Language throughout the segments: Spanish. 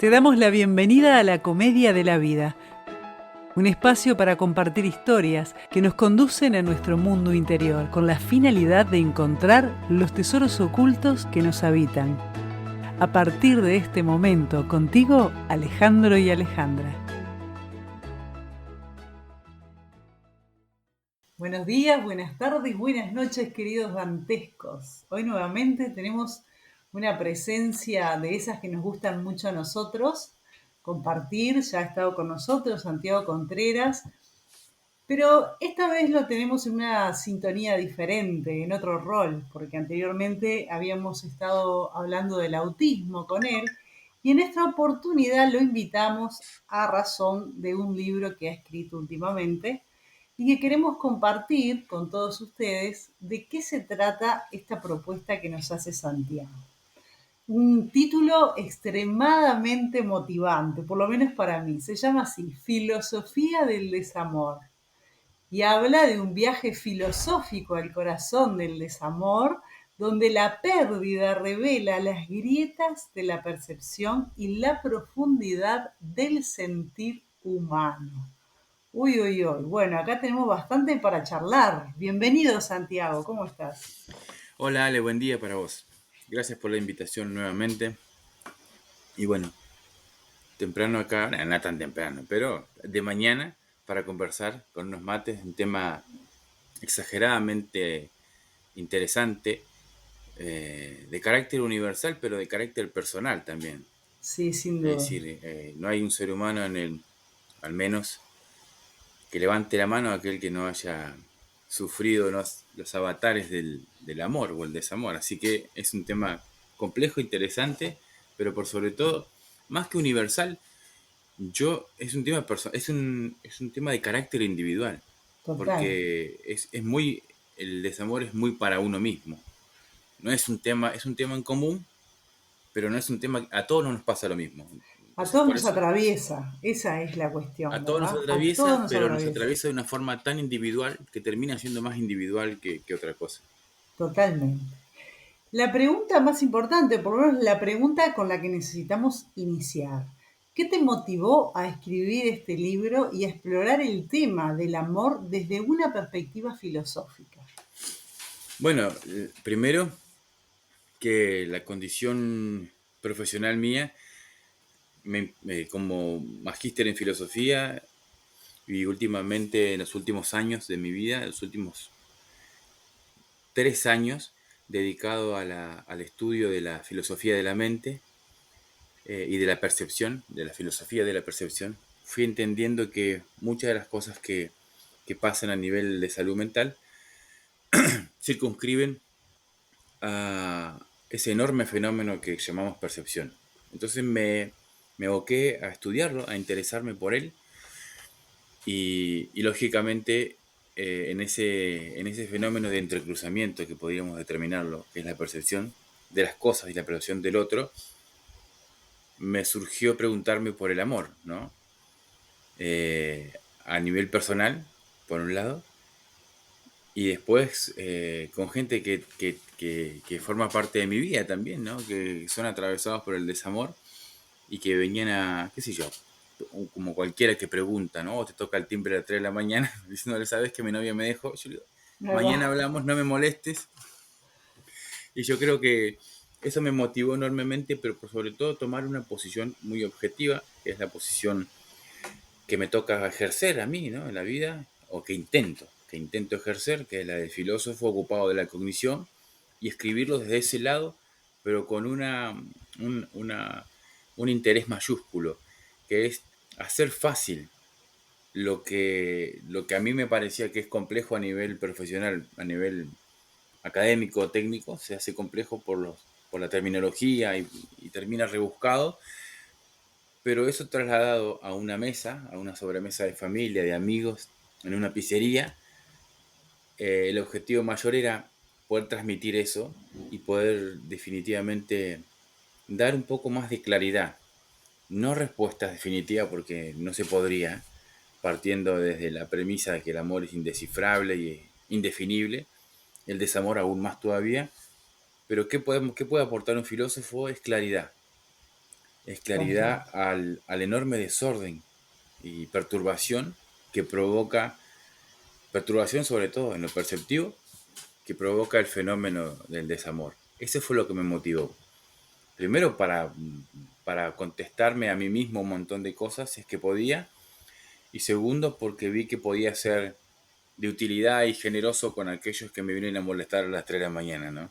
Te damos la bienvenida a la Comedia de la Vida, un espacio para compartir historias que nos conducen a nuestro mundo interior con la finalidad de encontrar los tesoros ocultos que nos habitan. A partir de este momento, contigo, Alejandro y Alejandra. Buenos días, buenas tardes, buenas noches, queridos dantescos. Hoy nuevamente tenemos una presencia de esas que nos gustan mucho a nosotros, compartir. Ya ha estado con nosotros Santiago Contreras, pero esta vez lo tenemos en una sintonía diferente, en otro rol, porque anteriormente habíamos estado hablando del autismo con él, y en esta oportunidad lo invitamos a razón de un libro que ha escrito últimamente y que queremos compartir con todos ustedes de qué se trata esta propuesta que nos hace Santiago. Un título extremadamente motivante, por lo menos para mí. Se llama así, Filosofía del Desamor. Y habla de un viaje filosófico al corazón del desamor, donde la pérdida revela las grietas de la percepción y la profundidad del sentir humano. Uy, uy, uy. Bueno, acá tenemos bastante para charlar. Bienvenido, Santiago. ¿Cómo estás? Hola Ale, buen día para vos. Gracias por la invitación nuevamente. Y bueno, temprano acá, no tan temprano, pero de mañana para conversar con unos mates, un tema exageradamente interesante, de carácter universal, pero de carácter personal también. Sí, sin Es duda. decir, no hay un ser humano al menos, que levante la mano a aquel que no haya sufrido los avatares del amor o el desamor. Así que es un tema complejo, interesante, pero por sobre todo, más que universal, es un tema es un tema de carácter individual, Total. porque el desamor es muy para uno mismo. No es un tema, es un tema en común, pero no es un tema, a todos no nos pasa lo mismo. A Entonces, todos por nos eso atraviesa. Esa es la cuestión, a todos nos ¿verdad? A todos atraviesa, nos pero nos atraviesa. atraviesa de una forma tan individual que termina siendo más individual que otra cosa. Totalmente. La pregunta más importante, por lo menos la pregunta con la que necesitamos iniciar. ¿Qué te motivó a escribir este libro y a explorar el tema del amor desde una perspectiva filosófica? Bueno, primero que la condición profesional mía, como magíster en filosofía y últimamente en los últimos años de mi vida, los últimos 3 años dedicado al estudio de la filosofía de la mente, y de la percepción, de la filosofía de la percepción, fui entendiendo que muchas de las cosas que pasan a nivel de salud mental circunscriben a ese enorme fenómeno que llamamos percepción. Entonces me aboqué a estudiarlo, a interesarme por él y lógicamente, en ese fenómeno de entrecruzamiento que podríamos determinarlo, que es la percepción de las cosas y la percepción del otro, me surgió preguntarme por el amor, ¿no? A nivel personal, por un lado, y después, con gente que forma parte de mi vida también, ¿no? Que son atravesados por el desamor y que venían a, qué sé yo, como cualquiera que pregunta, ¿no? O te toca el timbre a las 3 de la mañana diciéndole, ¿sabes que mi novia me dejó? Yo le digo, Ahí va. mañana hablamos, no me molestes. Y yo creo que eso me motivó enormemente, pero por sobre todo tomar una posición muy objetiva, que es la posición que me toca ejercer a mí, ¿no? En la vida, o que intento ejercer, que es la del filósofo ocupado de la cognición, y escribirlo desde ese lado, pero con un, una, un interés mayúsculo, que es hacer fácil lo que a mí me parecía que es complejo a nivel profesional, a nivel académico o técnico, se hace complejo por la terminología y termina rebuscado, pero eso trasladado a una mesa, a una sobremesa de familia, de amigos, en una pizzería, el objetivo mayor era poder transmitir eso y poder definitivamente dar un poco más de claridad. No respuestas definitivas porque no se podría, partiendo desde la premisa de que el amor es indescifrable y indefinible, el desamor aún más todavía, pero qué puede aportar un filósofo? Es claridad. es tal cual. claridad al enorme desorden y perturbación que provoca, perturbación sobre todo en lo perceptivo, que provoca el fenómeno del desamor. Ese fue lo que me motivó. Primero para contestarme a mí mismo un montón de cosas, si es que podía, y segundo porque vi que podía ser de utilidad y generoso con aquellos que me vienen a molestar a las 3 de la mañana, ¿no?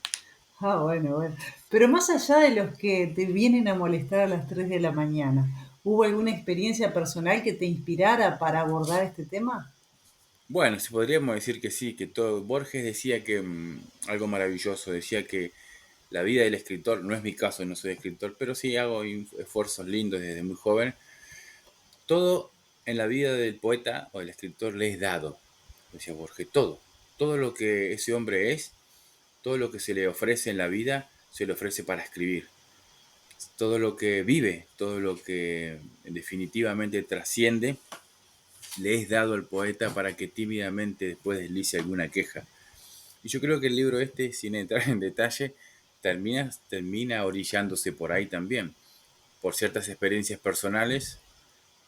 Ah, bueno, bueno. Pero más allá de los que te vienen a molestar a las 3 de la mañana, ¿hubo alguna experiencia personal que te inspirara para abordar este tema? Bueno, si podríamos decir que sí, que todo. Borges decía que algo maravilloso, decía que la vida del escritor, no es mi caso, no soy escritor, pero sí hago esfuerzos lindos desde muy joven. Todo en la vida del poeta o del escritor le es dado, decía Borges, todo. Todo lo que ese hombre es, todo lo que se le ofrece en la vida, se le ofrece para escribir. Todo lo que vive, todo lo que definitivamente trasciende, le es dado al poeta para que tímidamente después deslice alguna queja. Y yo creo que el libro este, sin entrar en detalle, termina orillándose por ahí también, por ciertas experiencias personales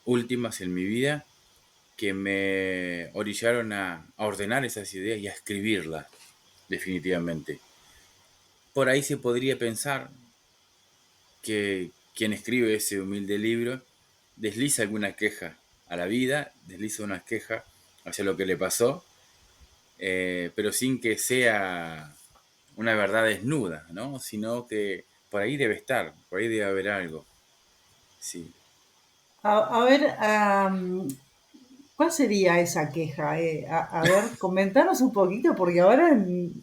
últimas en mi vida que me orillaron a ordenar esas ideas y a escribirlas, definitivamente. Por ahí se podría pensar que quien escribe ese humilde libro desliza alguna queja a la vida, desliza una queja hacia lo que le pasó, pero sin que sea una verdad desnuda, ¿no? Sino que por ahí debe estar, por ahí debe haber algo. Sí. A ver, ¿cuál sería esa queja? A ver, comentanos un poquito porque ahora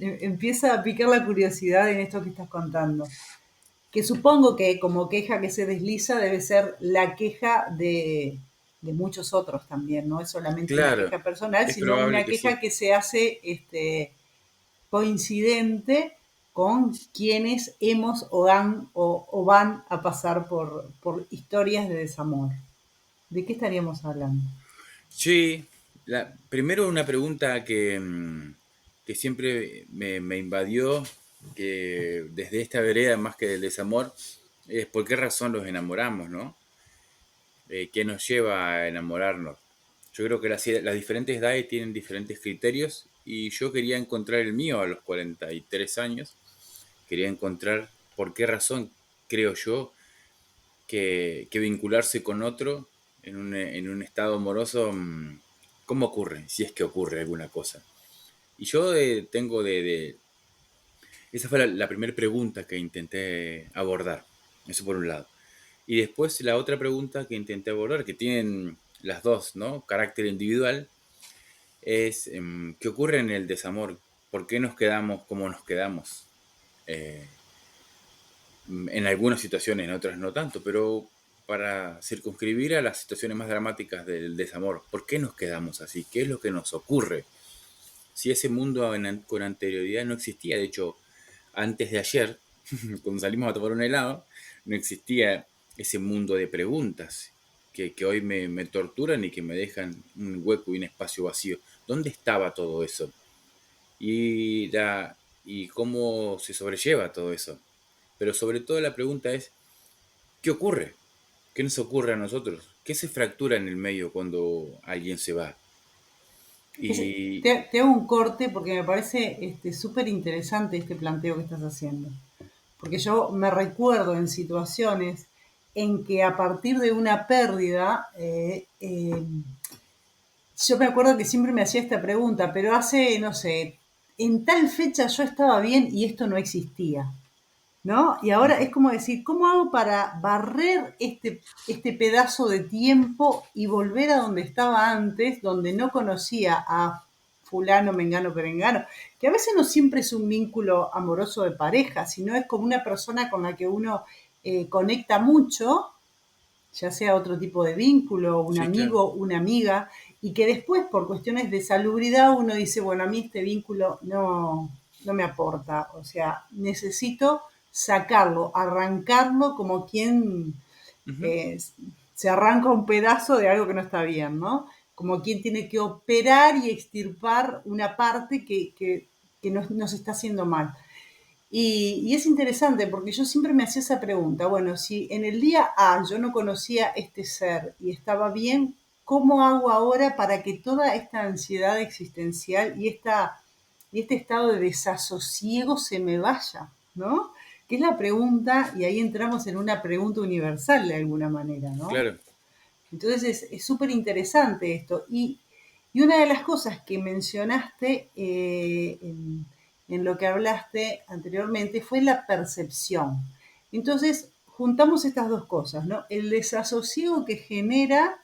empieza a picar la curiosidad en esto que estás contando. Que supongo que como queja que se desliza debe ser la queja de muchos otros también, no es solamente una Claro, queja personal, es sino probable una que sí. queja que se hace coincidente con quienes hemos o van a pasar por historias de desamor. ¿De qué estaríamos hablando? Sí, primero una pregunta que siempre me invadió, que desde esta vereda más que del desamor, es por qué razón los enamoramos, ¿no? ¿Qué nos lleva a enamorarnos? Yo creo que las diferentes edades tienen diferentes criterios y yo quería encontrar el mío a los 43 años. Quería encontrar por qué razón creo yo que vincularse con otro en un estado amoroso, ¿cómo ocurre? Si es que ocurre alguna cosa. Y yo tengo esa fue la primera pregunta que intenté abordar, eso por un lado. Y después la otra pregunta que intenté abordar, que tienen las dos, ¿no? Carácter individual, es ¿qué ocurre en el desamor? ¿Por qué nos quedamos como nos quedamos? Eh, en algunas situaciones, en otras no tanto, pero para circunscribir a las situaciones más dramáticas del desamor, ¿por qué nos quedamos así? ¿Qué es lo que nos ocurre? Si ese mundo con anterioridad no existía, de hecho, antes de ayer, cuando salimos a tomar un helado, no existía ese mundo de preguntas que hoy me torturan y que me dejan un hueco y un espacio vacío. ¿Dónde estaba todo eso? Y, y cómo se sobrelleva todo eso. Pero sobre todo la pregunta es, ¿qué ocurre? ¿Qué nos ocurre a nosotros? ¿Qué se fractura en el medio cuando alguien se va? Y Te hago un corte porque me parece súper interesante este planteo que estás haciendo. Porque yo me recuerdo en situaciones en que a partir de una pérdida, yo me acuerdo que siempre me hacía esta pregunta, pero hace, no sé, en tal fecha yo estaba bien y esto no existía. ¿No? Y ahora es como decir, ¿cómo hago para barrer este pedazo de tiempo y volver a donde estaba antes, donde no conocía a fulano, mengano, perengano? Que a veces no siempre es un vínculo amoroso de pareja, sino es como una persona con la que uno conecta mucho, ya sea otro tipo de vínculo, un sí, claro. amigo, una amiga, y que después por cuestiones de salubridad uno dice, bueno, a mí este vínculo no me aporta, o sea, necesito sacarlo, arrancarlo como quien Ujú. eh, se arranca un pedazo de algo que no está bien, ¿no? Como quien tiene que operar y extirpar una parte que nos está haciendo mal. Y es interesante porque yo siempre me hacía esa pregunta, bueno, si en el día A yo no conocía este ser y estaba bien, ¿cómo hago ahora para que toda esta ansiedad existencial y este estado de desasosiego se me vaya? ¿No? Que es la pregunta, y ahí entramos en una pregunta universal de alguna manera, ¿no? Claro. Entonces es súper interesante esto. Y una de las cosas que mencionaste en lo que hablaste anteriormente fue la percepción. Entonces juntamos estas dos cosas, ¿no? El desasosiego que genera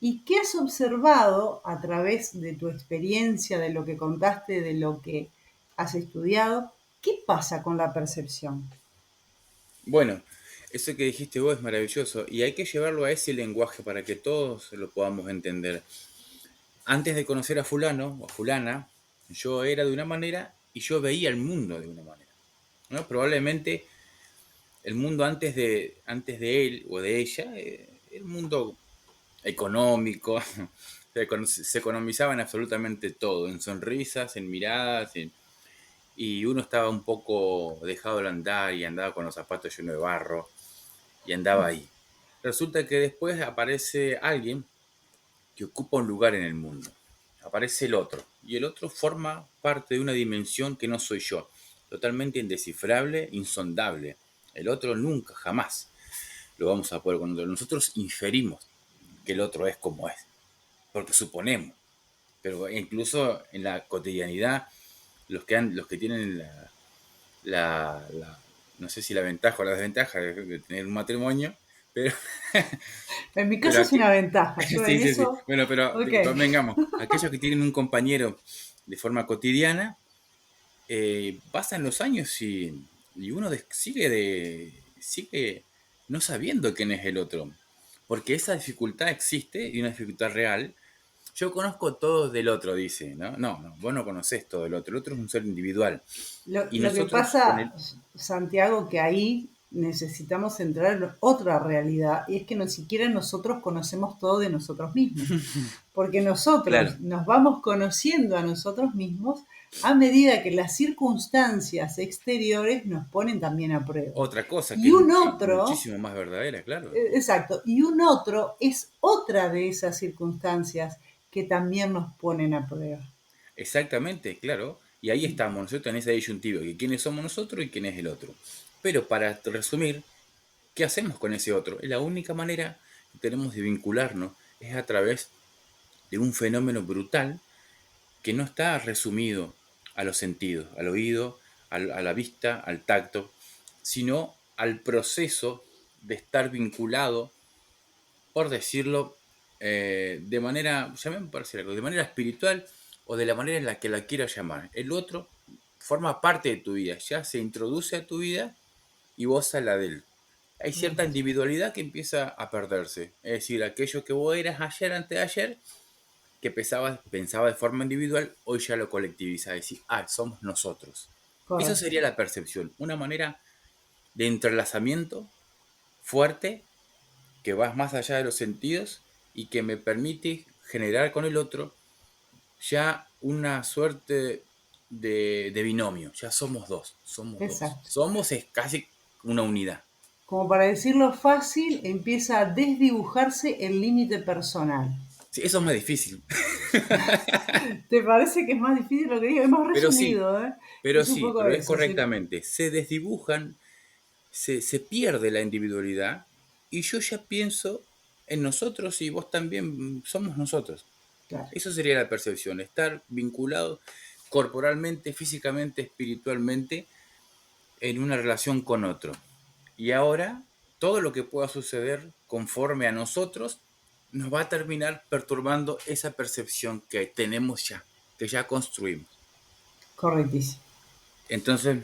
y qué has observado a través de tu experiencia, de lo que contaste, de lo que has estudiado, ¿qué pasa con la percepción? Bueno, eso que dijiste vos es maravilloso y hay que llevarlo a ese lenguaje para que todos lo podamos entender. Antes de conocer a fulano o a fulana, yo era de una manera y yo veía el mundo de una manera, ¿no? Probablemente el mundo antes de él o de ella, el mundo económico, se economizaba en absolutamente todo, en sonrisas, en miradas, y uno estaba un poco dejado al andar y andaba con los zapatos llenos de barro y andaba ahí. Resulta que después aparece alguien que ocupa un lugar en el mundo. Aparece el otro. Y el otro forma parte de una dimensión que no soy yo. Totalmente indescifrable, insondable. El otro nunca, jamás lo vamos a poder conocer. Nosotros inferimos que el otro es como es. Porque suponemos. Pero incluso en la cotidianidad, los que tienen no sé si la ventaja o la desventaja de tener un matrimonio, pero, En mi pero caso es aquí, una ventaja, yo en sí, sí, sí. eso, Bueno, pero ok. convengamos, aquellos que tienen un compañero de forma cotidiana, pasan los años y uno sigue no sabiendo quién es el otro. Porque esa dificultad existe y una dificultad real. Yo conozco todo del otro, dice, ¿no? No, no, vos no conocés todo del otro. El otro es un ser individual. Y Lo que nosotros con pasa, él, Santiago, que ahí necesitamos entrar en otra realidad, y es que no siquiera nosotros conocemos todo de nosotros mismos, porque claro, nosotros nos vamos conociendo a nosotros mismos a medida que las circunstancias exteriores nos ponen también a prueba. otra cosa que Y es un otro, muchísimo más verdadera, claro. exacto, y un otro es otra de esas circunstancias que también nos ponen a prueba. Exactamente, claro. Y ahí estamos nosotros en esa disyuntiva, que quiénes somos nosotros y quién es el otro. Pero para resumir, ¿qué hacemos con ese otro? Es la única manera que tenemos de vincularnos, es a través de un fenómeno brutal que no está resumido a los sentidos, al oído, a la vista, al tacto, sino al proceso de estar vinculado, por decirlo, de manera, llamémoslo por decir algo, de manera espiritual o de la manera en la que la quieras llamar. El otro forma parte de tu vida, ya se introduce a tu vida y vos a la de él. Hay cierta Correcto. individualidad que empieza a perderse. Es decir, aquello que vos eras ayer, antes de ayer, que pensaba de forma individual, hoy ya lo colectiviza, decir, ah, somos nosotros. Eso Correcto. sería la percepción, una manera de entrelazamiento fuerte que va más allá de los sentidos y que me permite generar con el otro ya una suerte de binomio, ya somos dos, somos dos. Exacto. Somos es casi una unidad. Como para decirlo fácil, empieza a desdibujarse el límite personal. Sí, eso es más difícil, ¿Te parece que es más difícil lo que digo? Es más pero sí, resumido, ¿eh? Es un poco pero es eso. Sí. correctamente. Se desdibujan, se pierde la individualidad y yo ya pienso en nosotros y vos también somos nosotros. Claro. Eso sería la percepción, estar vinculado corporalmente, físicamente, espiritualmente en una relación con otro. Y ahora, todo lo que pueda suceder conforme a nosotros nos va a terminar perturbando esa percepción que tenemos ya, que ya construimos. Correctísimo. Entonces,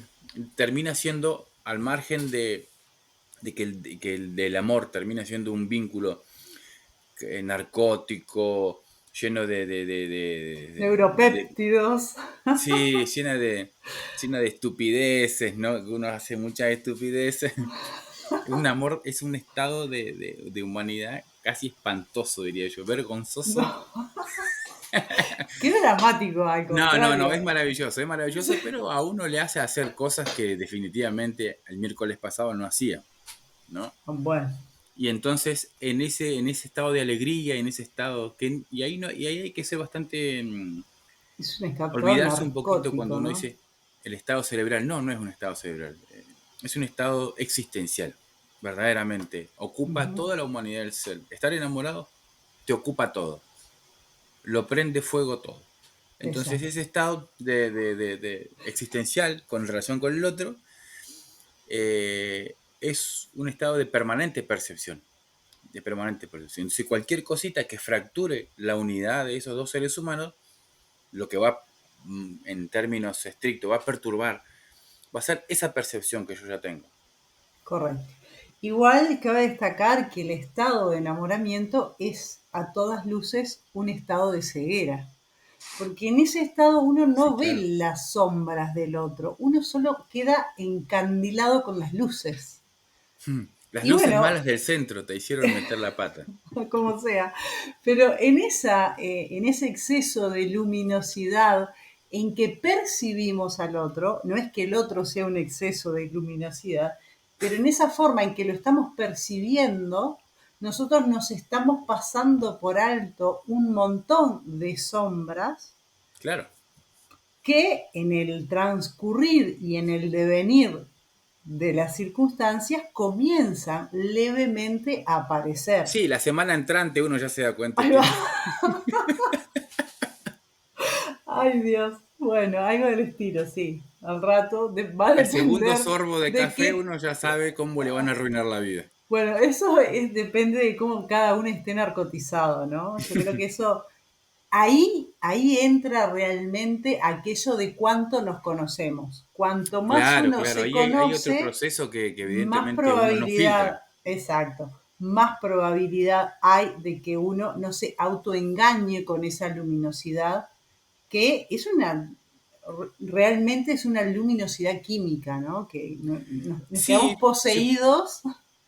termina siendo, al margen que el del amor termina siendo un vínculo narcótico, lleno Neuropéptidos. sí, llena de estupideces, ¿no? Uno hace muchas estupideces. Un amor es un estado de humanidad casi espantoso, diría yo, vergonzoso, No. Qué dramático, al No, contrario. es maravilloso, pero a uno le hace hacer cosas que definitivamente el miércoles pasado no hacía, ¿no? Bueno, Y entonces en ese estado de alegría, en ese estado que y ahí no y ahí hay que ser bastante es un estado olvidarse un poquito cuando narcótico, uno ¿no? dice el estado cerebral. No, no es un estado cerebral, es un estado existencial, verdaderamente. Ocupa Ujú. toda la humanidad del ser. Estar enamorado te ocupa todo, lo prende fuego todo. Entonces Exacto, ese estado de existencial con relación con el otro es un estado de permanente percepción. De permanente percepción. Entonces cualquier cosita que fracture la unidad de esos dos seres humanos, lo que va, en términos estrictos, va a perturbar, va a ser esa percepción que yo ya tengo. correcto. Igual cabe destacar que el estado de enamoramiento es a todas luces un estado de ceguera, porque en ese estado uno Sí, no ve claro. las sombras del otro, uno solo queda encandilado con las luces. Las Y luces bueno, malas del centro te hicieron meter la pata. como sea. Pero en ese exceso de luminosidad en que percibimos al otro, no es que el otro sea un exceso de luminosidad, pero en esa forma en que lo estamos percibiendo, nosotros nos estamos pasando por alto un montón de sombras Claro. que en el transcurrir y en el devenir de las circunstancias comienzan levemente a aparecer. Sí, la semana entrante uno ya se da cuenta Ahí va. que Ay, Dios. Bueno, algo del estilo, sí. Al rato va a al segundo depender sorbo de de café qué. uno ya sabe cómo le van a arruinar la vida. Bueno, depende de cómo cada uno esté narcotizado, ¿no? Yo creo que eso, ahí entra realmente aquello de cuánto nos conocemos. Cuanto más Claro, uno claro. se Ahí hay otro conoce, proceso que más evidentemente uno no filtra. probabilidad, exacto, más probabilidad hay de que uno no se autoengañe con esa luminosidad, que es realmente es una luminosidad química, ¿no? Que nos quedamos Sí, sí, poseídos.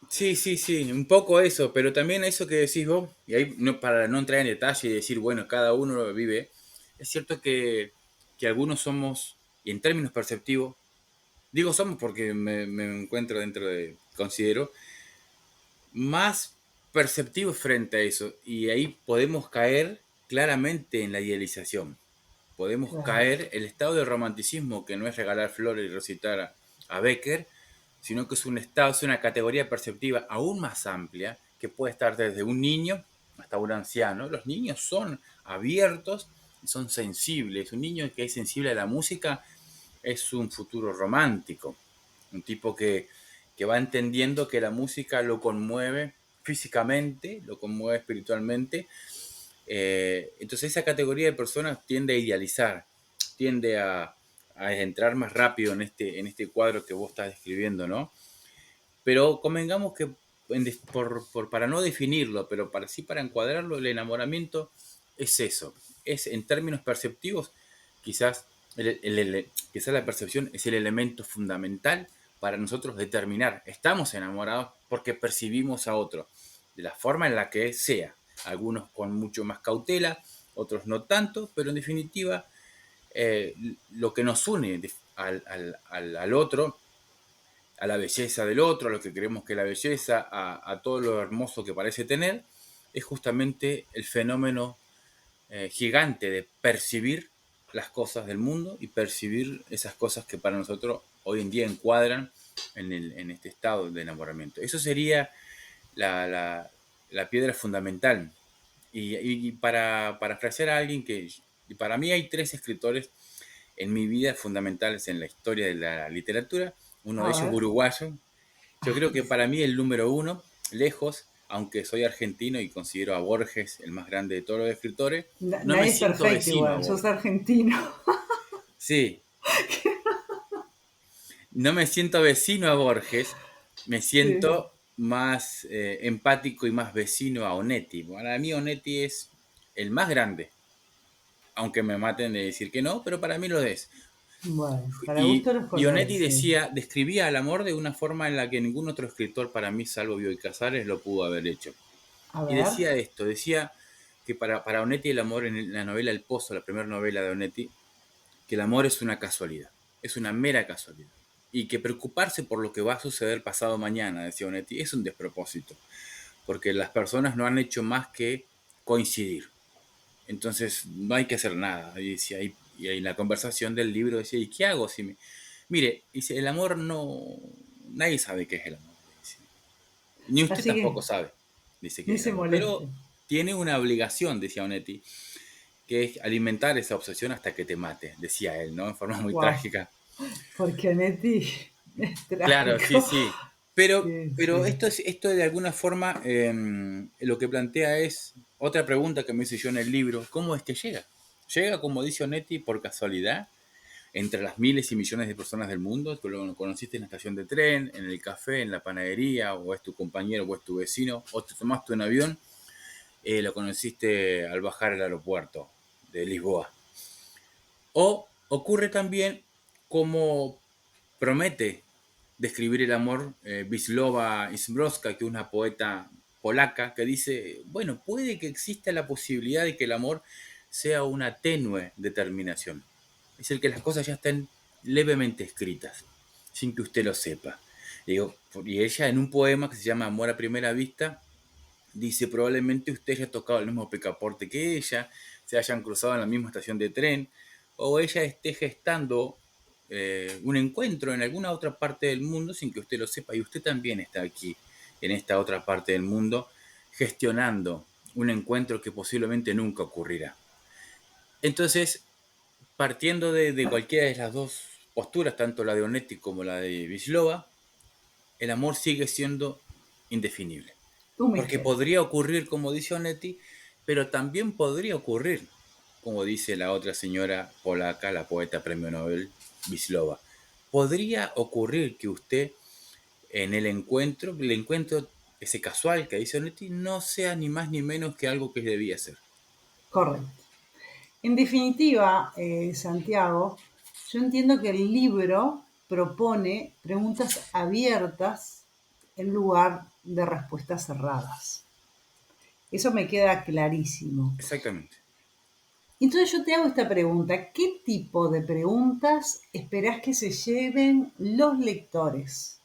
sí, sí, sí, un poco eso, pero también eso que decís vos, y ahí no, para no entrar en detalle y decir, bueno, cada uno lo vive, es cierto que algunos somos, y en términos perceptivos, digo somos porque me encuentro dentro de, considero, más perceptivos frente a eso, y ahí podemos caer claramente en la idealización. Podemos Claro, caer el estado de romanticismo, que no es regalar flores y recitar a Becker, sino que es un estado, es una categoría perceptiva aún más amplia, que puede estar desde un niño hasta un anciano. Los niños son abiertos, son sensibles. Un niño que es sensible a la música es un futuro romántico, un tipo que va entendiendo que la música lo conmueve físicamente, lo conmueve espiritualmente. Entonces esa categoría de personas tiende a idealizar, tiende a entrar más rápido en este cuadro que vos estás describiendo, ¿no? Pero convengamos que, para no definirlo, pero para encuadrarlo, el enamoramiento es eso. Es en términos perceptivos, quizás, quizás la percepción es el elemento fundamental para nosotros determinar, estamos enamorados porque percibimos a otro, de la forma en la que sea. Algunos con mucho más cautela, otros no tanto, pero en definitiva, eh, lo que nos une al otro, a la belleza del otro, a lo que creemos que es la belleza, a todo lo hermoso que parece tener, es justamente el fenómeno gigante de percibir las cosas del mundo y percibir esas cosas que para nosotros hoy en día encuadran en este estado de enamoramiento. Eso sería la piedra fundamental. Y para parafrasear a alguien y para mí hay tres escritores en mi vida fundamentales en la historia de la literatura. Uno de a ellos es ver. uruguayo. Yo creo que para mí el número uno, lejos, aunque soy argentino y considero a Borges el más grande de todos los escritores, no me Nadie es siento perfecto vecino a igual, sos Borges. argentino. Sí, no me siento vecino a Borges, me Sí. siento más empático y más vecino a Onetti. Para mí Onetti es el más grande, aunque me maten de decir que no, pero para mí lo es. Bueno, para Y, gusto los y Onetti colores, sí. describía al amor de una forma en la que ningún otro escritor para mí, salvo Bioy Casares, lo pudo haber hecho. A Y ver. decía esto, decía que para Onetti el amor, en la novela El Pozo, la primera novela de Onetti, que el amor es una casualidad, es una mera casualidad. Y que preocuparse por lo que va a suceder pasado mañana, decía Onetti, es un despropósito, porque las personas no han hecho más que coincidir. Entonces no hay que hacer nada. Y, decía, y en la conversación del libro decía, ¿y qué hago si me... Mire, dice, el amor no... Nadie sabe qué es el amor. Dice. Ni usted Así tampoco que sabe, dice qué ni es el se amor. Pero moleste. tiene una obligación, decía Onetti, que es alimentar esa obsesión hasta que te mate, decía él, ¿no? En forma muy Wow, trágica. porque Onetti es Claro, sí, trágico. sí. Pero, Sí, pero sí. esto de alguna forma lo que plantea es otra pregunta que me hice yo en el libro. ¿Cómo es que llega? Llega, como dice Onetti, por casualidad, entre las miles y millones de personas del mundo. Tú lo conociste en la estación de tren, en el café, en la panadería, o es tu compañero, o es tu vecino, o te tomaste un avión, lo conociste al bajar al aeropuerto de Lisboa. O ocurre también como promete describir el amor Wisława Szymborska, que es una poeta polaca, que dice, bueno, puede que exista la posibilidad de que el amor sea una tenue determinación. Es el que las cosas ya estén levemente escritas, sin que usted lo sepa. Y ella en un poema que se llama Amor a primera vista, dice, probablemente usted haya tocado el mismo picaporte que ella, se hayan cruzado en la misma estación de tren, o ella esté gestando un encuentro en alguna otra parte del mundo sin que usted lo sepa, y usted también está aquí, en esta otra parte del mundo, gestionando un encuentro que posiblemente nunca ocurrirá. Entonces, partiendo de cualquiera de las dos posturas, tanto la de Onetti como la de Wisława, el amor sigue siendo indefinible. Un Porque misterio. podría ocurrir, como dice Onetti, pero también podría ocurrir, como dice la otra señora polaca, la poeta premio Nobel, Wisława. Podría ocurrir que usted en el encuentro ese casual que dice Onetti, no sea ni más ni menos que algo que debía ser. Correcto. En definitiva, Santiago, yo entiendo que el libro propone preguntas abiertas en lugar de respuestas cerradas. Eso me queda clarísimo. Exactamente. Entonces yo te hago esta pregunta. ¿Qué tipo de preguntas esperás que se lleven los lectores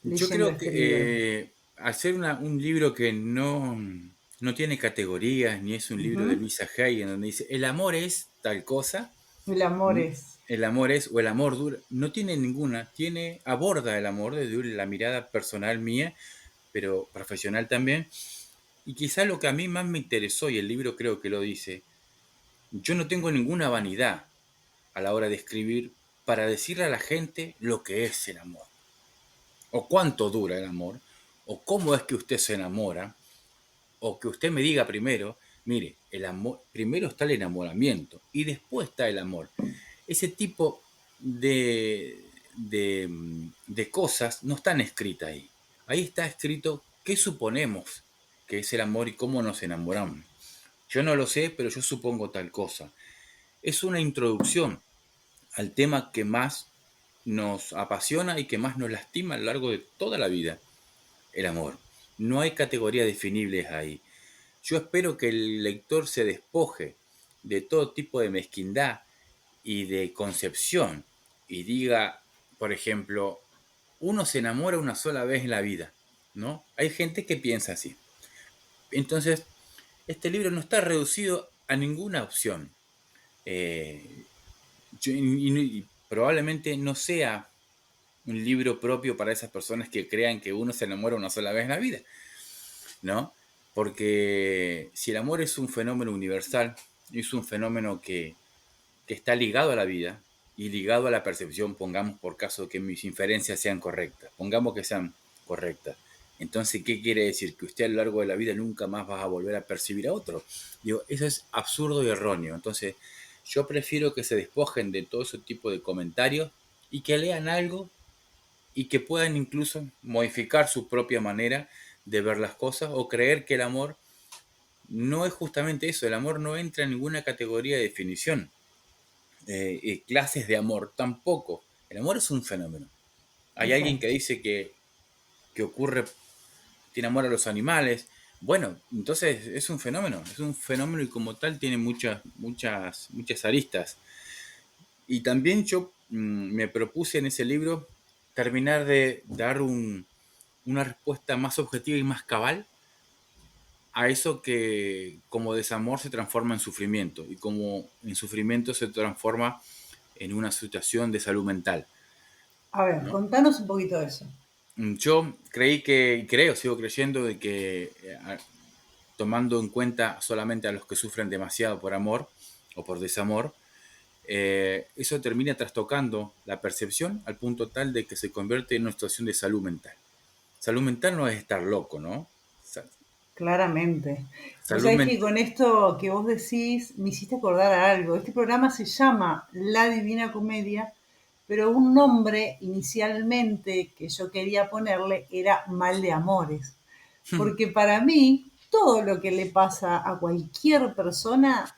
Yo leyendo creo este libro? que al ser un libro que no tiene categorías, ni es un libro de Ujú. Luisa Hay, en donde dice, el amor es tal cosa, El amor es. el amor es, o el amor dura, no tiene ninguna, aborda el amor desde la mirada personal mía, pero profesional también, y quizá lo que a mí más me interesó, y el libro creo que lo dice, yo no tengo ninguna vanidad a la hora de escribir para decirle a la gente lo que es el amor, o cuánto dura el amor, o cómo es que usted se enamora, o que usted me diga primero, mire, el amor, primero está el enamoramiento y después está el amor. Ese tipo de cosas no están escritas ahí. Ahí está escrito qué suponemos que es el amor y cómo nos enamoramos. Yo no lo sé, pero yo supongo tal cosa. Es una introducción al tema que más nos apasiona y que más nos lastima a lo largo de toda la vida, el amor. No hay categorías definibles ahí. Yo espero que el lector se despoje de todo tipo de mezquindad y de concepción y diga, por ejemplo, uno se enamora una sola vez en la vida, ¿no? Hay gente que piensa así. Entonces, este libro no está reducido a ninguna opción. Eh, y probablemente no sea un libro propio para esas personas que crean que uno se enamora una sola vez en la vida, ¿no? Porque si el amor es un fenómeno universal, es un fenómeno que está ligado a la vida y ligado a la percepción, pongamos por caso que mis inferencias sean correctas, pongamos que sean correctas. Entonces, ¿qué quiere decir? Que usted a lo largo de la vida nunca más va a volver a percibir a otro. Digo, eso es absurdo y erróneo. Entonces, yo prefiero que se despojen de todo ese tipo de comentarios y que lean algo y que puedan incluso modificar su propia manera de ver las cosas o creer que el amor no es justamente eso, el amor no entra en ninguna categoría de definición, clases de amor tampoco, el amor es un fenómeno. Hay alguien que Exacto. dice que ocurre, tiene amor a los animales, Bueno, entonces es un fenómeno y como tal tiene muchas aristas. Y también yo me propuse en ese libro terminar de dar una respuesta más objetiva y más cabal a eso que como desamor se transforma en sufrimiento y como en sufrimiento se transforma en una situación de salud mental, A ver, ¿no? contanos un poquito de eso. Yo creí que, y creo, sigo creyendo de que tomando en cuenta solamente a los que sufren demasiado por amor o por desamor, eso termina trastocando la percepción al punto tal de que se convierte en una situación de salud mental. Salud mental no es estar loco, ¿no? Claramente. Vos Salud sabés que mental, con esto que vos decís me hiciste acordar a algo. Este programa se llama La Divina Comedia, pero un nombre inicialmente que yo quería ponerle era Mal de Amores. Porque para mí, todo lo que le pasa a cualquier persona,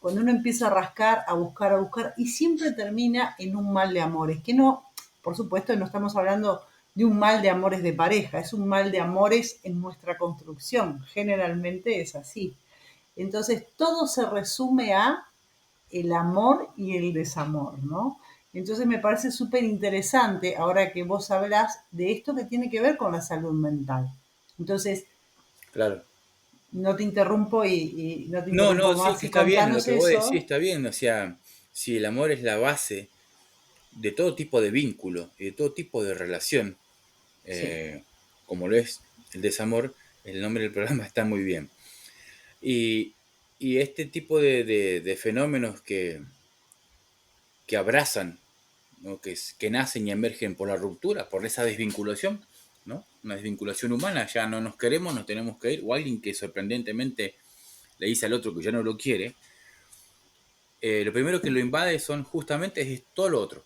cuando uno empieza a rascar, a buscar, y siempre termina en un mal de amores, que no, por supuesto, no estamos hablando de un mal de amores de pareja, es un mal de amores en nuestra construcción, generalmente es así. Entonces, todo se resume a el amor y el desamor, ¿no? Entonces me parece súper interesante ahora que vos hablás de esto que tiene que ver con la salud mental. Entonces, claro. no te interrumpo y no te No, interrumpo no, sí, es más que y está bien, lo contanos que vos decís eso. está bien, o sea, si el amor es la base de todo tipo de vínculo y de todo tipo de relación, Sí, eh, como lo es el desamor, el nombre del programa está muy bien. Y, y este tipo de fenómenos que abrazan, ¿no? Que nacen y emergen por la ruptura, por esa desvinculación, ¿no? Una desvinculación humana, ya no nos queremos, nos tenemos que ir, o alguien que sorprendentemente le dice al otro que ya no lo quiere, lo primero que lo invade son justamente es todo lo otro.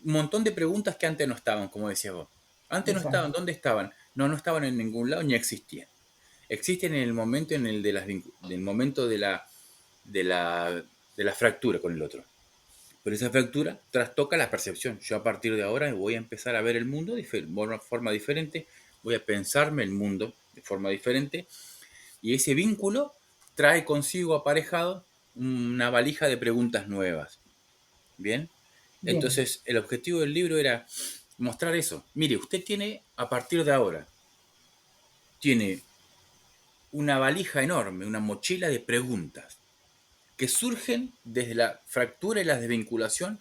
Un montón de preguntas que antes no estaban, como decías vos. Antes no estaban, exacto. ¿dónde estaban? No, no estaban en ningún lado ni existían. Existen en el momento en el de del momento de la, de la fractura con el otro. Pero esa fractura trastoca la percepción. Yo a partir de ahora voy a empezar a ver el mundo de una forma diferente, voy a pensarme el mundo de forma diferente y ese vínculo trae consigo aparejado una valija de preguntas nuevas. ¿Bien? Bien, Entonces el objetivo del libro era mostrar eso. Mire, usted tiene a partir de ahora, tiene una valija enorme, una mochila de preguntas que surgen desde la fractura y la desvinculación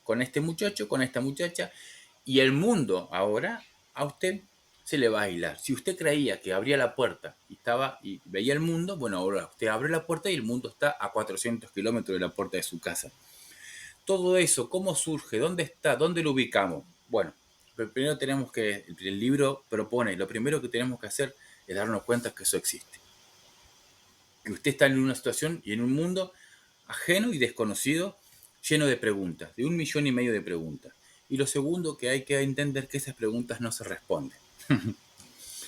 con este muchacho, con esta muchacha, y el mundo ahora a usted se le va a aislar. Si usted creía que abría la puerta y estaba y veía el mundo, bueno, ahora usted abre la puerta y el mundo está a 400 kilómetros de la puerta de su casa. Todo eso, ¿cómo surge? ¿Dónde está? ¿Dónde lo ubicamos? Bueno, primero tenemos que, el libro propone, lo primero que tenemos que hacer es darnos cuenta que eso existe. Que usted está en una situación y en un mundo ajeno y desconocido, lleno de preguntas, de 1,5 millones de preguntas. Y lo segundo, que hay que entender que esas preguntas no se responden.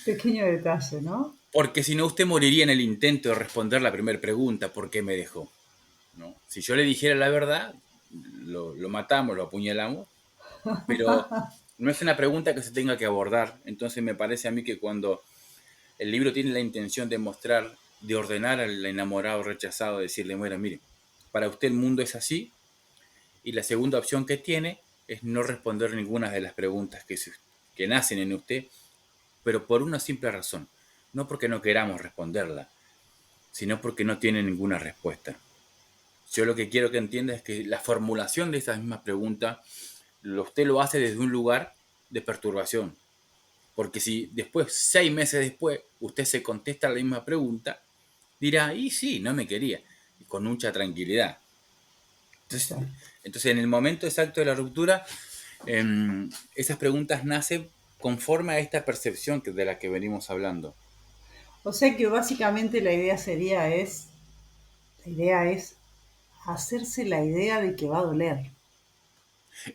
pequeño detalle, ¿no? Porque si no, usted moriría en el intento de responder la primera pregunta, ¿por qué me dejó? ¿No? Si yo le dijera la verdad, lo matamos, lo apuñalamos, pero no es una pregunta que se tenga que abordar. Entonces me parece a mí que cuando el libro tiene la intención de mostrar, de ordenar al enamorado rechazado, decirle, bueno, mire, para usted el mundo es así, y la segunda opción que tiene es no responder ninguna de las preguntas que nacen en usted, pero por una simple razón, no porque no queramos responderla, sino porque no tiene ninguna respuesta. Yo lo que quiero que entienda es que la formulación de esas mismas preguntas, usted lo hace desde un lugar de perturbación. Porque si después, 6 meses después, usted se contesta la misma pregunta, dirá, y sí, no me quería, y con mucha tranquilidad. Entonces, Exacto. entonces en el momento exacto de la ruptura, esas preguntas nacen conforme a esta percepción de la que venimos hablando. O sea que básicamente la idea es hacerse la idea de que va a doler.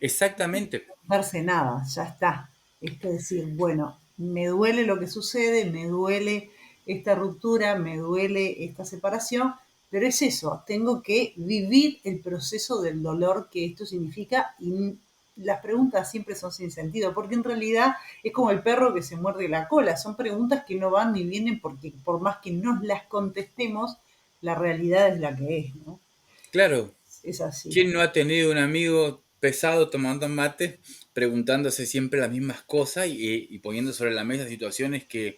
Exactamente, No darse nada, ya está. Es que decir, bueno, me duele lo que sucede, me duele esta ruptura, me duele esta separación, pero es eso, tengo que vivir el proceso del dolor que esto significa y las preguntas siempre son sin sentido, porque en realidad es como el perro que se muerde la cola, son preguntas que no van ni vienen porque por más que nos las contestemos, la realidad es la que es, ¿no? Claro, Es así. ¿quién no ha tenido un amigo pesado tomando mate, preguntándose siempre las mismas cosas y poniendo sobre la mesa situaciones que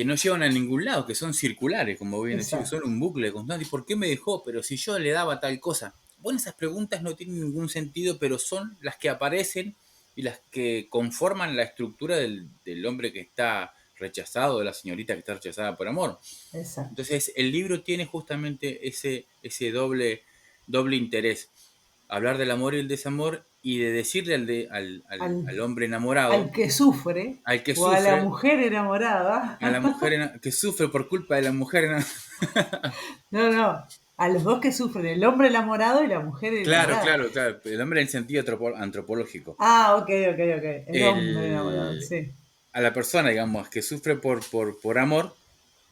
no llevan a ningún lado, que son circulares, como bien decís, que son Exacto, un bucle constante? ¿Y por qué me dejó? Pero si yo le daba tal cosa. Bueno, esas preguntas no tienen ningún sentido, pero son las que aparecen y las que conforman la estructura del hombre que está rechazado, de la señorita que está rechazada por amor. exacto. Entonces, el libro tiene justamente ese doble interés. Hablar del amor y el desamor y de decirle Al, al hombre al enamorado, que sufre al que o a la sufre, mujer enamorada, a la mujer que sufre por culpa de la mujer no, no, a los dos que sufren, el hombre enamorado y la mujer Claro, enamorada. claro, claro. El hombre en sentido antropológico. Ah, ok, ok, ok. El hombre enamorado, El, sí. a la persona, digamos, que sufre por amor,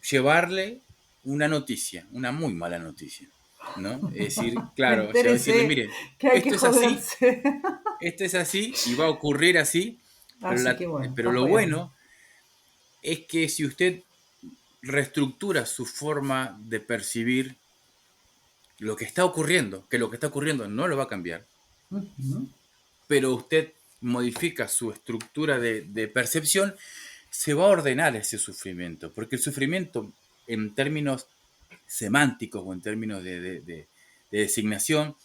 llevarle una noticia, una muy mala noticia, ¿no? Es decir, Me claro, decirle, enteré mire, que hay que joderse. esto es así y va a ocurrir así, pero, Así que bueno, pero está lo bueno. bueno es que si usted reestructura su forma de percibir lo que está ocurriendo, que lo que está ocurriendo no lo va a cambiar, Ujú. pero usted modifica su estructura de percepción, se va a ordenar ese sufrimiento, porque el sufrimiento en términos semánticos o en términos de designación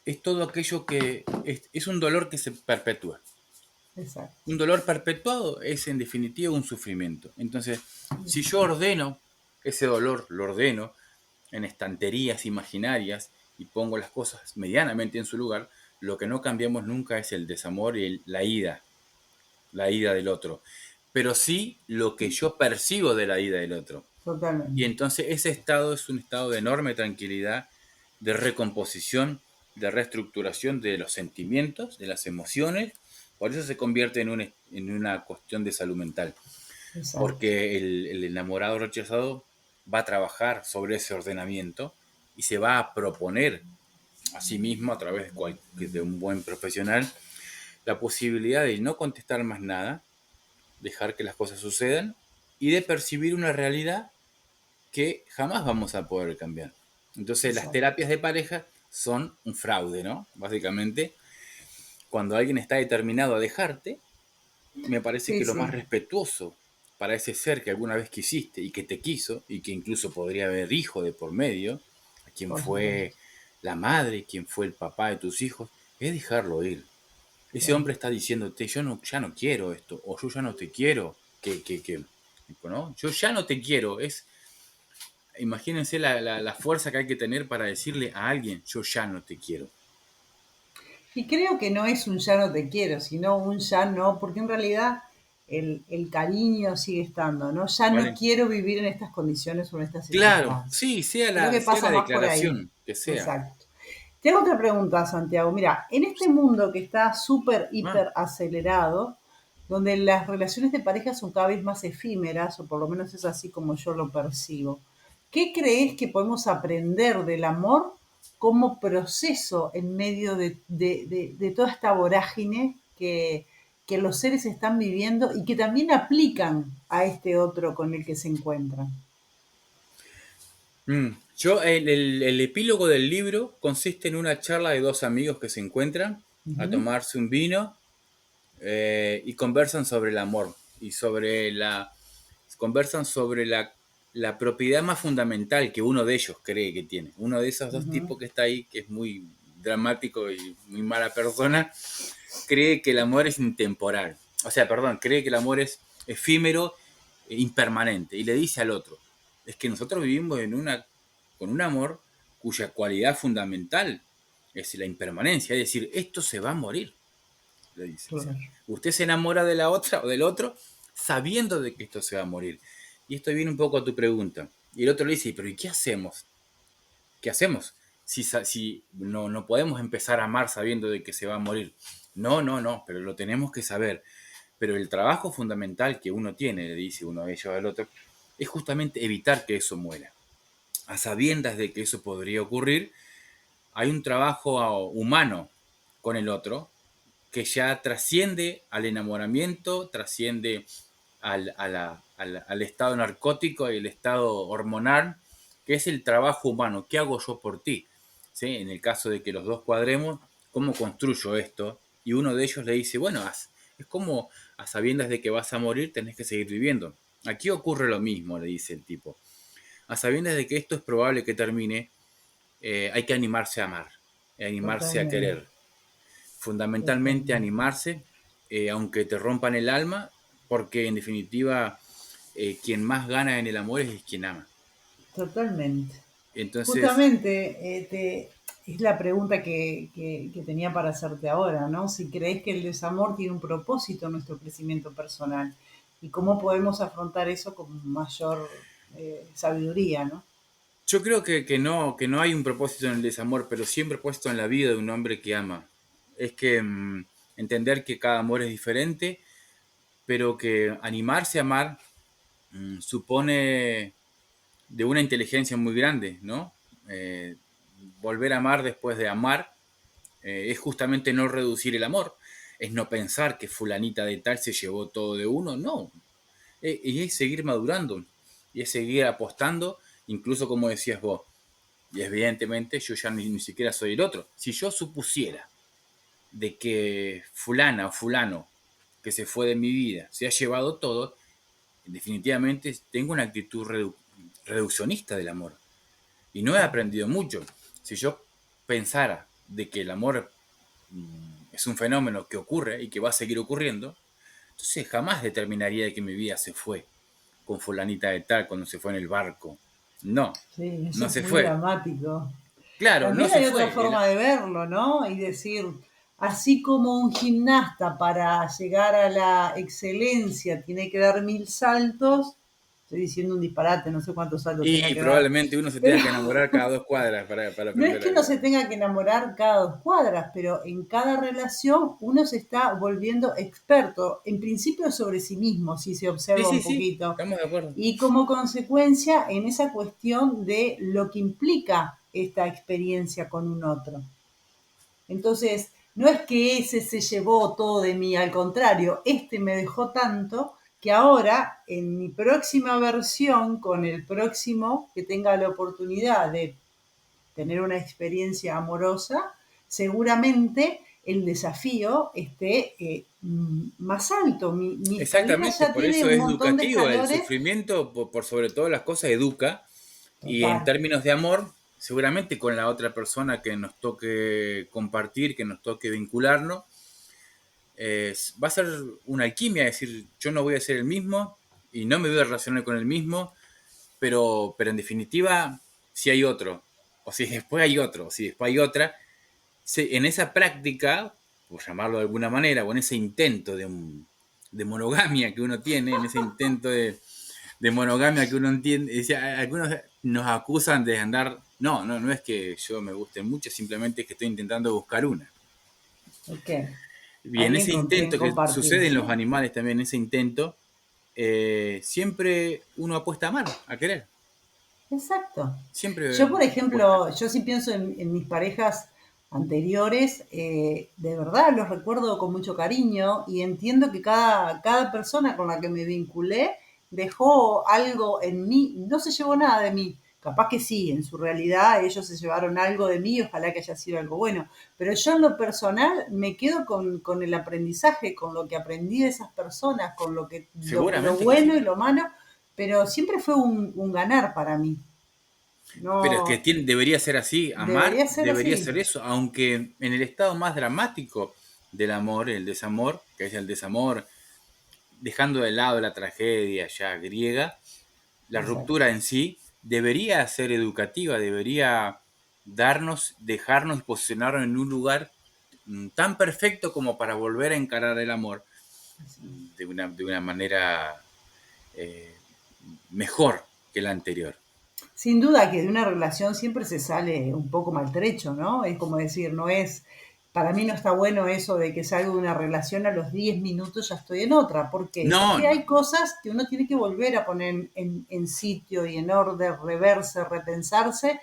es todo aquello que es un dolor que se perpetúa. Exacto. Un dolor perpetuado es en definitiva un sufrimiento. Entonces, si yo ordeno ese dolor, lo ordeno en estanterías imaginarias y pongo las cosas medianamente en su lugar, lo que no cambiamos nunca es el desamor y la ida del otro, pero sí lo que yo percibo de la ida del otro. Y Totalmente. entonces ese estado es un estado de enorme tranquilidad, de recomposición, de reestructuración de los sentimientos, de las emociones. Por eso se convierte en una cuestión de salud mental, Exacto. porque el enamorado rechazado va a trabajar sobre ese ordenamiento y se va a proponer a sí mismo, a través de un buen profesional, la posibilidad de no contestar más nada, dejar que las cosas sucedan y de percibir una realidad que jamás vamos a poder cambiar. Entonces las Exacto. terapias de pareja son un fraude, ¿no? Básicamente, cuando alguien está determinado a dejarte, me parece Sí, que lo más sí. respetuoso para ese ser que alguna vez quisiste y que te quiso y que incluso podría haber hijo de por medio, a quien Por supuesto. fue la madre, quien fue el papá de tus hijos, es dejarlo ir. Ese Claro. hombre está diciéndote, yo no, ya no quiero esto, o yo ya no te quiero, ¿no? Yo ya no te quiero. Imagínense la fuerza que hay que tener para decirle a alguien, yo ya no te quiero. Y creo que no es un ya no te quiero, sino un ya no, porque en realidad el cariño sigue estando, ¿no? Ya no ¿Vale? quiero vivir en estas condiciones o en estas Claro, circunstancias. sí, Creo que sea pasa la más por ahí. declaración que sea. Exacto. Te hago otra pregunta, Santiago. Mira, en este mundo que está súper, Ah, hiper acelerado, donde las relaciones de pareja son cada vez más efímeras, o por lo menos es así como yo lo percibo, ¿qué crees que podemos aprender del amor como proceso en medio de toda esta vorágine que los seres están viviendo y que también aplican a este otro con el que se encuentran? Yo, el epílogo del libro consiste en una charla de dos amigos que se encuentran a Ujú, tomarse un vino y conversan sobre el amor y conversan sobre la propiedad más fundamental que uno de ellos cree que tiene. Uno de esos dos ujú. tipos que está ahí, que es muy dramático y muy mala persona, cree que el amor es intemporal. O sea, perdón, cree que el amor es efímero e impermanente. Y le dice al otro, es que nosotros vivimos con un amor cuya cualidad fundamental es la impermanencia. Es decir, esto se va a morir, le dice. O sea, Claro. usted se enamora de la otra o del otro sabiendo de que esto se va a morir. Y esto viene un poco a tu pregunta. Y el otro le dice, pero ¿y qué hacemos? ¿Qué hacemos? Si no podemos empezar a amar sabiendo de que se va a morir. No, no, no, pero lo tenemos que saber. Pero el trabajo fundamental que uno tiene, le dice uno de ellos al otro, es justamente evitar que eso muera. A sabiendas de que eso podría ocurrir, hay un trabajo humano con el otro, que ya trasciende al enamoramiento, trasciende al estado narcótico y el estado hormonal, que es el trabajo humano. ¿Qué hago yo por ti? ¿Sí? En el caso de que los dos cuadremos, ¿cómo construyo esto? Y uno de ellos le dice, bueno, es como a sabiendas de que vas a morir, tenés que seguir viviendo. Aquí ocurre lo mismo, le dice el tipo. A sabiendas de que esto es probable que termine, hay que animarse a amar, animarse a Totalmente, querer. Fundamentalmente totalmente. animarse, aunque te rompan el alma, porque en definitiva quien más gana en el amor es quien ama. Totalmente. Entonces, Justamente, es la pregunta que tenía para hacerte ahora, ¿no? Si crees que el desamor tiene un propósito en nuestro crecimiento personal y cómo podemos afrontar eso con mayor sabiduría, ¿no? yo creo que no hay un propósito en el desamor, pero siempre puesto en la vida de un hombre que ama. Es que entender que cada amor es diferente, pero que animarse a amar supone de una inteligencia muy grande, ¿no? Eh, Volver a amar después de amar es justamente no reducir el amor, es no pensar que fulanita de tal se llevó todo de uno, no. Y es seguir madurando, y es seguir apostando, incluso como decías vos, y evidentemente yo ya ni siquiera soy el otro. Si yo supusiera de que fulana o fulano que se fue de mi vida se ha llevado todo, definitivamente tengo una actitud reduccionista del amor. Y no he Claro. aprendido mucho. Si yo pensara de que el amor es un fenómeno que ocurre y que va a seguir ocurriendo, entonces jamás determinaría de que mi vida se fue con fulanita de tal cuando se fue en el barco. No, Sí, eso no es se muy fue. dramático. Claro, no También se hay otra fue. forma de verlo, ¿no? Y decir, así como un gimnasta para llegar a la excelencia tiene que dar 1000 saltos, estoy diciendo un disparate, no sé cuántos saltos tenga Y que dar, probablemente uno se pero tenga que enamorar cada 2 cuadras para no es aprender que uno a... se tenga que enamorar cada 2 cuadras, pero en cada relación uno se está volviendo experto, en principio sobre sí mismo, si se Sí, observa sí, un sí, poquito, estamos de acuerdo. y como consecuencia en esa cuestión de lo que implica esta experiencia con un otro. Entonces, no es que ese se llevó todo de mí, al contrario, este me dejó tanto que ahora en mi próxima versión, con el próximo que tenga la oportunidad de tener una experiencia amorosa, seguramente el desafío esté más alto. Mi escalera Exactamente, ya por tiene eso un es montón de educativo. El escalones. sufrimiento, por sobre todas las cosas, educa. Y en Total, términos de amor, seguramente con la otra persona que nos toque compartir, que nos toque vincularnos, va a ser una alquimia, es decir, yo no voy a ser el mismo y no me voy a relacionar con el mismo, pero en definitiva, si hay otro, o si después hay otro, o si después hay otra, en esa práctica, por llamarlo de alguna manera, o en ese intento de monogamia que uno tiene, en ese intento de monogamia que uno entiende, algunos nos acusan de andar, no es que yo me guste mucho, simplemente es que estoy intentando buscar una. ok. Y en Alguien ese con quien intento que compartir, sucede en los sí. animales también, en ese intento, siempre uno apuesta a amar, a querer. Exacto. Siempre Yo, por apuesta. ejemplo, yo sí pienso en mis parejas anteriores, de verdad los recuerdo con mucho cariño y entiendo que cada persona con la que me vinculé dejó algo en mí, no se llevó nada de mí. Capaz que sí, en su realidad ellos se llevaron algo de mí, ojalá que haya sido algo bueno. Pero yo en lo personal me quedo con el aprendizaje, con lo que aprendí de esas personas, con lo Seguramente que bueno sí. y lo malo, pero siempre fue un ganar para mí. Pero es que No, debería ser así, amar debería ser debería así. ser eso, aunque en el estado más dramático del amor, el desamor, que es el desamor, dejando de lado la tragedia ya griega, la Exacto. ruptura en sí debería ser educativa, debería darnos, dejarnos posicionarnos en un lugar tan perfecto como para volver a encarar el amor de una manera eh, mejor que la anterior. Sin duda que de una relación siempre se sale un poco maltrecho, ¿no? Es como decir, no es, para mí no está bueno eso de que salgo de una relación a los 10 minutos ya estoy en otra. ¿Por qué? No, Porque no, hay no. cosas que uno tiene que volver a poner en sitio y en orden, reverse, repensarse.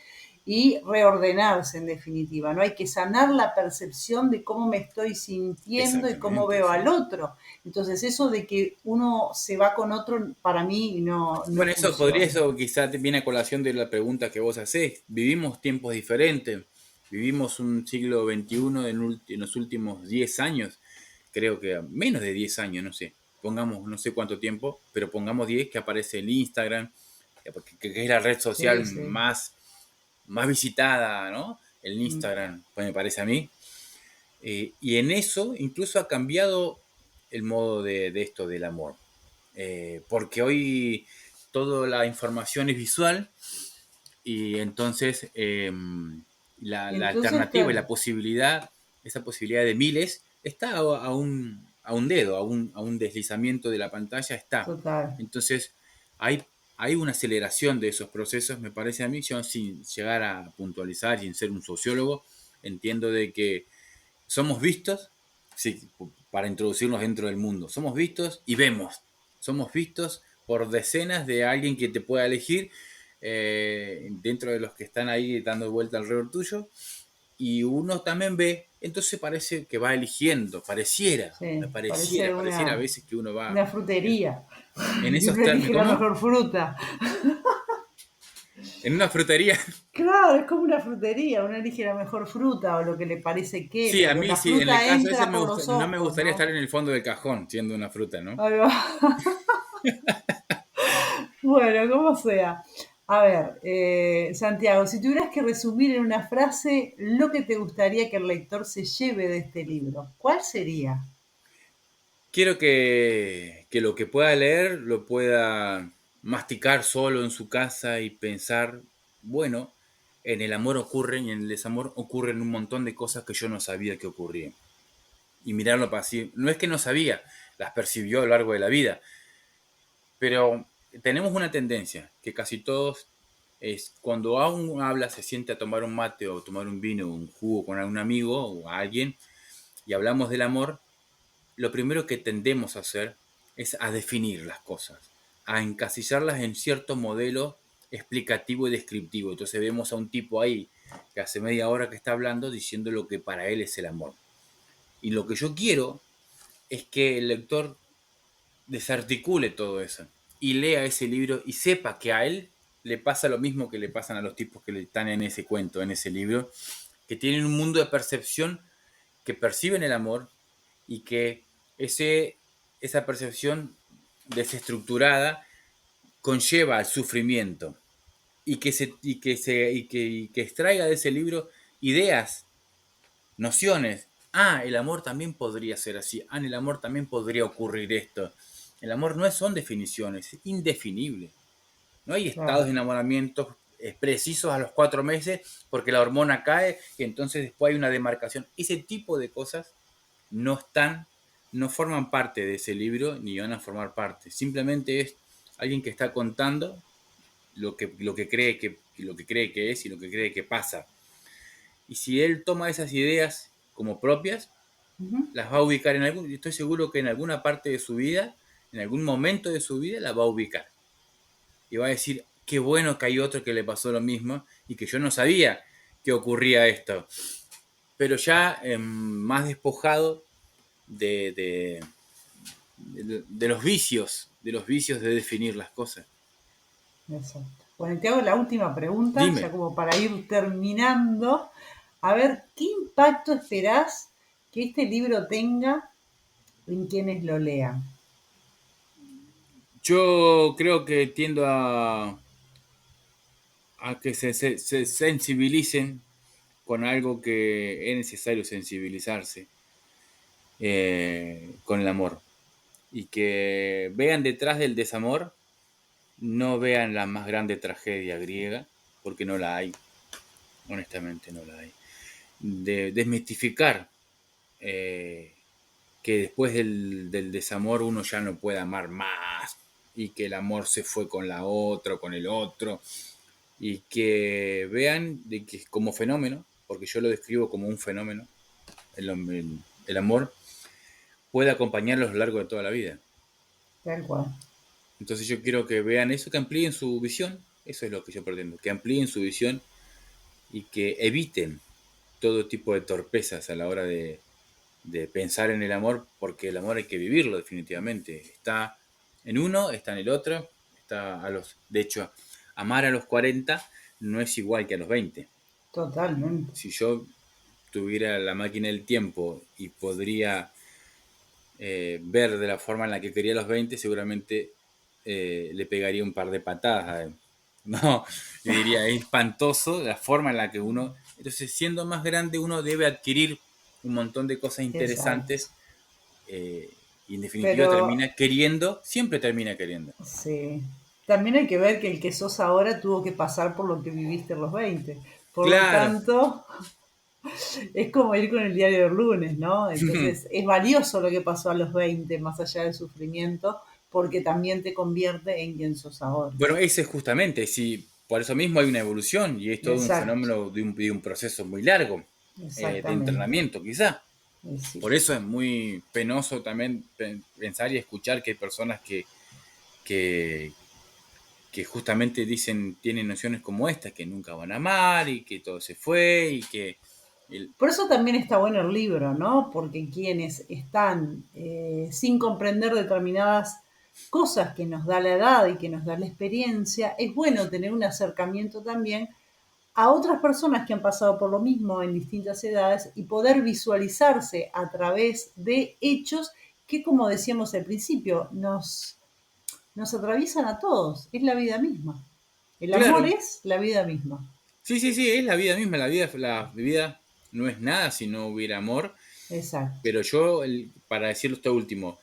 y reordenarse en definitiva, ¿no? Hay que sanar la percepción de cómo me estoy sintiendo y cómo Exactamente, veo al sí. otro. Entonces eso de que uno se va con otro, para mí no Bueno, funciona. eso quizás te viene a colación de la pregunta que vos hacés. Vivimos tiempos diferentes. Vivimos un siglo XXI en los últimos 10 años. Creo que menos de 10 años, no sé. Pongamos no sé cuánto tiempo, pero pongamos 10 que aparece el Instagram, que es la red social Sí, sí. más visitada, ¿no? El Mm. Instagram, pues me parece a mí. Y en eso incluso ha cambiado el modo de esto del amor. Porque hoy toda la información es visual y entonces la Entonces, alternativa y claro, la posibilidad, esa posibilidad de miles, está a un dedo, a un deslizamiento de la pantalla está. total. Entonces hay, hay una aceleración de esos procesos, me parece a mí, yo sin llegar a puntualizar, sin ser un sociólogo, entiendo de que somos vistos, sí, para introducirnos dentro del mundo, somos vistos y vemos, somos vistos por decenas de alguien que te pueda elegir dentro de los que están ahí dando vuelta alrededor tuyo, y uno también ve, entonces parece que va eligiendo, Sí, parece pareciera a veces que uno va una frutería. en Y esos uno elige términos, la ¿cómo? mejor fruta. En una frutería. Claro, es como una frutería, uno elige la mejor fruta o lo que le parece que, Sí, a pero mí la sí, en el fruta caso ese entra por los no me ojos, gustaría estar ¿no? en el fondo del cajón siendo una fruta, ¿no? Ahí va. Bueno, como sea. A ver, Santiago, si tuvieras que resumir en una frase lo que te gustaría que el lector se lleve de este libro, ¿cuál sería? Quiero que lo que pueda leer lo pueda masticar solo en su casa y pensar, bueno, en el amor ocurren y en el desamor ocurren un montón de cosas que yo no sabía que ocurrían. Y mirarlo para así. No es que no sabía, las percibió a lo largo de la vida, pero tenemos una tendencia que casi todos es cuando aún habla, se siente a tomar un mate o tomar un vino o un jugo con algún amigo o a alguien y hablamos del amor, lo primero que tendemos a hacer es a definir las cosas, a encasillarlas en cierto modelo explicativo y descriptivo. Entonces vemos a un tipo ahí que hace media hora que está hablando diciendo lo que para él es el amor. Y lo que yo quiero es que el lector desarticule todo eso y lea ese libro y sepa que a él le pasa lo mismo que le pasan a los tipos que están en ese cuento, en ese libro, que tienen un mundo de percepción, que perciben el amor y que esa percepción desestructurada conlleva al sufrimiento y que extraiga de ese libro ideas, nociones. Ah, el amor también podría ser así. Ah, en el amor también podría ocurrir esto. El amor no son definiciones, es indefinible. No hay estados Claro, de enamoramiento precisos a los 4 meses porque la hormona cae y entonces después hay una demarcación. Ese tipo de cosas no están, no forman parte de ese libro ni van a formar parte. Simplemente es alguien que está contando lo que cree que es y lo que cree que pasa. Y si él toma esas ideas como propias, ujú, las va a ubicar en algún, estoy seguro que en alguna parte de su vida, en algún momento de su vida, las va a ubicar. Y va a decir, qué bueno que hay otro que le pasó lo mismo y que yo no sabía que ocurría esto. Pero ya más despojado de, de, de los vicios de definir las cosas. exacto. Bueno, te hago la última pregunta, ya Dime, como para ir terminando. A ver, ¿qué impacto esperás que este libro tenga en quienes lo lean? yo creo que tiendo a que se sensibilicen con algo que es necesario sensibilizarse, con el amor. Y que vean detrás del desamor, no vean la más grande tragedia griega, porque no la hay, honestamente no la hay. De desmistificar eh, que después del desamor uno ya no puede amar más y que el amor se fue con la otra o con el otro y que vean de que como fenómeno, porque yo lo describo como un fenómeno, el amor puede acompañarlos a lo largo de toda la vida. Tal cual. Entonces yo quiero que vean eso, que amplíen su visión, eso es lo que yo pretendo, que amplíen su visión y que eviten todo tipo de torpezas a la hora de pensar en el amor, porque el amor hay que vivirlo definitivamente. Está en uno, está en el otro, de hecho, amar a los 40 no es igual que a los 20. Totalmente. Si yo tuviera la máquina del tiempo y podría ver de la forma en la que quería a los 20, seguramente le pegaría un par de patadas. No, yo diría, es espantoso la forma en la que uno... Entonces, siendo más grande, uno debe adquirir un montón de cosas Exacto. interesantes y en definitiva Pero siempre termina queriendo. sí, también hay que ver que el que sos ahora tuvo que pasar por lo que viviste en los 20. Por lo Claro, tanto, es como ir con el diario del lunes, ¿no? Entonces, es valioso lo que pasó a los 20, más allá del sufrimiento, porque también te convierte en quien sos ahora. bueno, ese es justamente, sí, por eso mismo hay una evolución y es todo un Exacto, fenómeno de un proceso muy largo, de exactamente. entrenamiento quizá. Sí, Por eso es muy penoso también pensar y escuchar que hay personas que, que justamente dicen, tienen nociones como esta, que nunca van a amar y que todo se fue y que... por eso también está bueno el libro, ¿no? Porque quienes están sin comprender determinadas cosas que nos da la edad y que nos da la experiencia, es bueno tener un acercamiento también a otras personas que han pasado por lo mismo en distintas edades y poder visualizarse a través de hechos que, como decíamos al principio, nos atraviesan a todos. Es la vida misma. El amor Claro, es la vida misma. sí, sí, sí, es la vida misma, la vida no es nada si no hubiera amor, Exacto. pero yo, para decirlo esto último,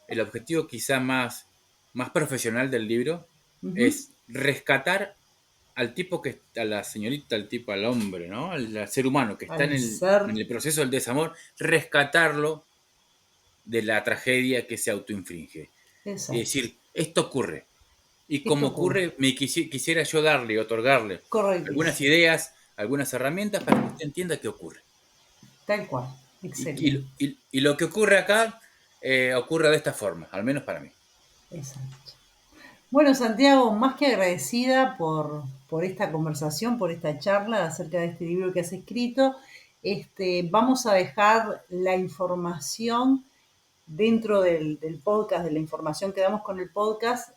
el objetivo quizá más profesional del libro Ujú. es rescatar al tipo a la señorita, al tipo, al hombre, ¿no? Al ser humano que está Al ser. en el proceso del desamor, rescatarlo de la tragedia que se autoinflige. Y Exacto. decir, esto ocurre. Y Esto como ocurre. ocurre, quisiera yo darle, otorgarle algunas Correctísimo. ideas, algunas herramientas para que usted entienda qué ocurre. Tal cual. Excelente. Y lo que ocurre acá ocurre de esta forma, al menos para mí. Exacto. Bueno, Santiago, más que agradecida por esta conversación, por esta charla acerca de este libro que has escrito. Vamos a dejar la información dentro del podcast, de la información que damos con el podcast,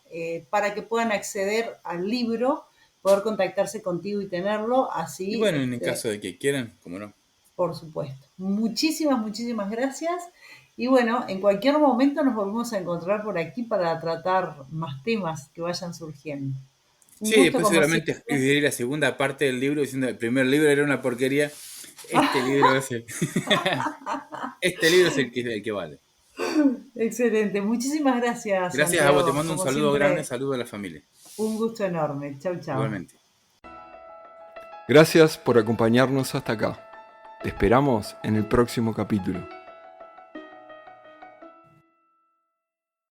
para que puedan acceder al libro, poder contactarse contigo y tenerlo. Y Así, bueno, en el caso de que quieran, como no. por supuesto. Muchísimas, muchísimas gracias. Y bueno, en cualquier momento nos volvemos a encontrar por aquí para tratar más temas que vayan surgiendo. Un Sí, gusto después como seguramente siempre. escribiré la segunda parte del libro diciendo el primer libro era una porquería. Este libro es el, este libro es el que vale. Excelente. Muchísimas gracias, Gracias a vos, te Santiago. mando un Como saludo grande, siempre, saludo a la familia. un gusto enorme. Chau, chau. Igualmente. Gracias por acompañarnos hasta acá. Te esperamos en el próximo capítulo.